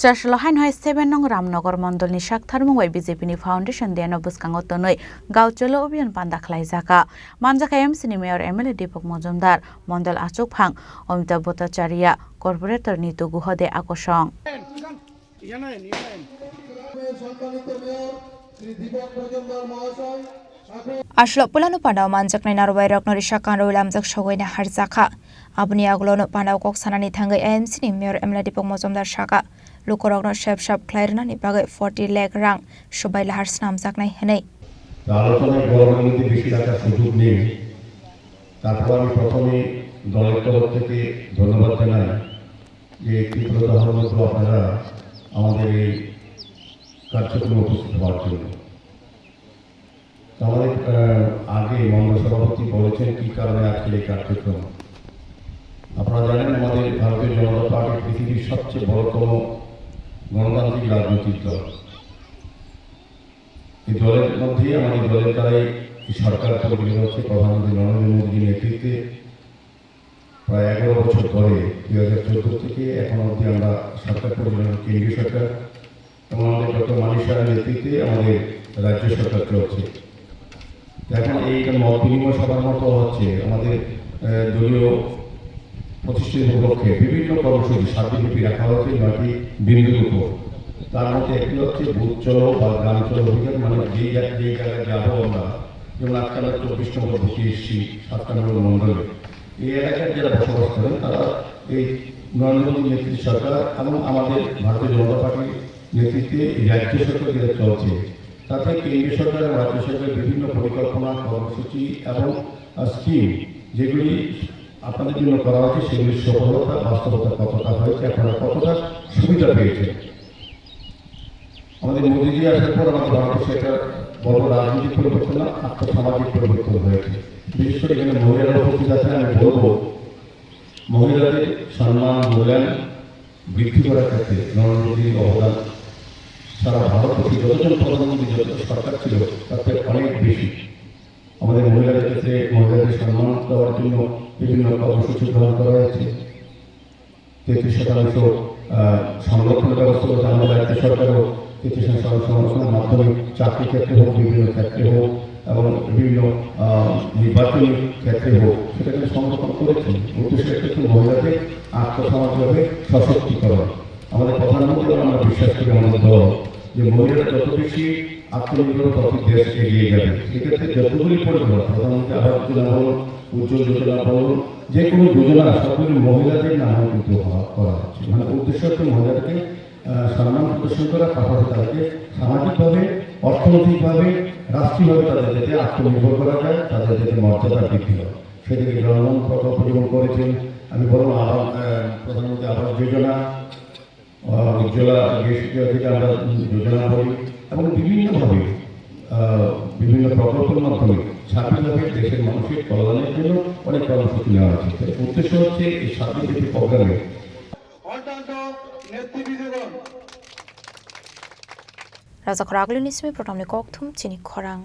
Charshalahain High 7 nong Ramnagar Mandal ni Shaktharmungwai BJP ni Foundation Deno Buskango Tonoi Gaucholo Obion Pandakhlai Jaka Manjaka MC ni Mayor MLA Deepak Majumdar Mandal Achuk Phang Amitabh Bhattacharya Corporator Nitu Guhade Akosong Ashlok pulano pandau manjak nai narwai rok nori shakan roi lamjak shogoi na harjaka abuni aglono pandau kok sanani thangai AMC ni Mayor MLA Deepak Majumdar shaka lukorok no shep klairna ni bagai 40 lakh rang shobai lahar snamjak nai henai আলোচনায় গভর্নমেন্টে বেশি রাখার সুযোগ নেই তারপর আমি প্রথমে দলের তরফ থেকে ধন্যবাদ জানাই যে তীব্রতা হরমত আপনারা আমাদের এই কার্যক্রমে উপস্থিত হওয়ার জন্য আমাদের আগে মন্ডল সভাপতি বলেছেন কি কারণে আজকে এই কার্যক্রম আপনারা জানেন আমাদের ভারতীয় জনতা পার্টি পৃথিবীর সবচেয়ে বড়তম গণতান্ত্রিক রাজনৈতিক দল এই দলের মধ্যে আমাদের দলের দ্বারাই সরকার পরিচালিত হচ্ছে প্রধানমন্ত্রী নরেন্দ্র মোদীর নেতৃত্বে প্রায় 11 বছর ধরে 2014 থেকে এখন অবধি আমরা সরকার পরিচালনা কেন্দ্রীয় সরকার এবং আমাদের ডক্টর মানিক সাহের নেতৃত্বে আমাদের রাজ্য সরকার চলছে এখন এই মত বিনিময় সভার মতো হচ্ছে আমাদের দলীয় প্রতিষ্ঠিত উপলক্ষে বিভিন্ন কর্মসূচি সার্বব্যাপী রাখা হয়েছে 9টি বিন্দুর উপর তার মধ্যে একটি হচ্ছে বুথ চলো বা গ্রাম চলো অভিযান মানে যেই জায়গায় যাবো আমরা যেমন আজকে আমরা 24 নম্বর বুথে এসেছি 7 নম্বর মন্ডলে এই এলাকায় যারা বসবাস করেন তারা এই নরেন্দ্র মোদী নেতৃত্ব সরকার এবং আমাদের ভারতীয় জনতা পার্টির নেতৃত্বে রাজ্য সরকার যেটা চলছে তাতে কেন্দ্রীয় সরকার এবং রাজ্য সরকারের বিভিন্ন পরিকল্পনা কর্মসূচি এবং স্কিম যেগুলি আপনাদের জন্য করা হয়েছে সেগুলির সফলতা বাস্তবতা কতটা হয়েছে আপনারা কতটা সুবিধা পেয়েছেন আমাদের মোদীজি আসার পর আমাদের ভারতবর্ষে একটা বড় রাজনৈতিক পরিবর্তন না আর্থসামাজিক পরিবর্তন হয়েছে বিশেষ করে এখানে মহিলারা উপস্থিত আছেন আমি বলবো মহিলাদের সম্মান মূল্যায়ন বৃদ্ধি করার ক্ষেত্রে নরেন্দ্র মোদীর অবদান সারা ভারতবর্ষে যতজন প্রধানমন্ত্রী যত সরকার ছিল তার থেকে অনেক বেশি আমাদের মহিলাদের ক্ষেত্রে মহিলাদের সম্মান দেওয়ার জন্য বিভিন্ন কর্মসূচি গ্রহণ করা হয়েছে 33% সংরক্ষণের ব্যবস্থা করেছে আমাদের রাজ্য সরকারও 33% সংরক্ষণের মাধ্যমে চাকরি ক্ষেত্রে হোক বিভিন্ন ক্ষেত্রে হোক এবং বিভিন্ন নির্বাচনী ক্ষেত্রে হোক সেটাকে সংরক্ষণ করেছে উদ্দেশ্যের ক্ষেত্রে মহিলাদের আত্মসমাজভাবে সশক্তিকরণ আমাদের প্রধানমন্ত্রী আমরা বিশ্বাস করি আমাদের দল যে মহিলারা যত বেশি আত্মনির্ভর তত দেশ এগিয়ে যাবে সেক্ষেত্রে যতগুলি পরিবার প্রধানমন্ত্রী আবাস যোজনা বলুন উজ্জ্বল যোজনা বলুন যে কোনো যোজনা সবগুলি মহিলাদের নামে কিন্তু করা হচ্ছে মানে উদ্দেশ্য হচ্ছে মহিলাদেরকে সম্মান প্রদর্শন করা পাশাপাশি তাদেরকে সামাজিকভাবে অর্থনৈতিকভাবে রাষ্ট্রীয়ভাবে তাদের যাতে আত্মনির্ভর করা যায় তাদের যাতে মর্যাদা বৃদ্ধি হয় সেদিকে জনগণ প্রকল্প যেমন করেছেন আমি বলবো প্রধানমন্ত্রী আবাস যোজনা উজ্জ্বলা যেটা আমরা যোজনা বলি এবং বিভিন্নভাবে বিভিন্ন প্রকল্পের মাধ্যমে সার্বিকভাবে দেশের মানুষের কল্যাণের জন্য অনেক কর্মসূচি নেওয়া হচ্ছে উদ্দেশ্য হচ্ছে এই সার্বিকভাবে প্রোগ্রামে Raja Khoraglu nismi protamni kokthum chini khorang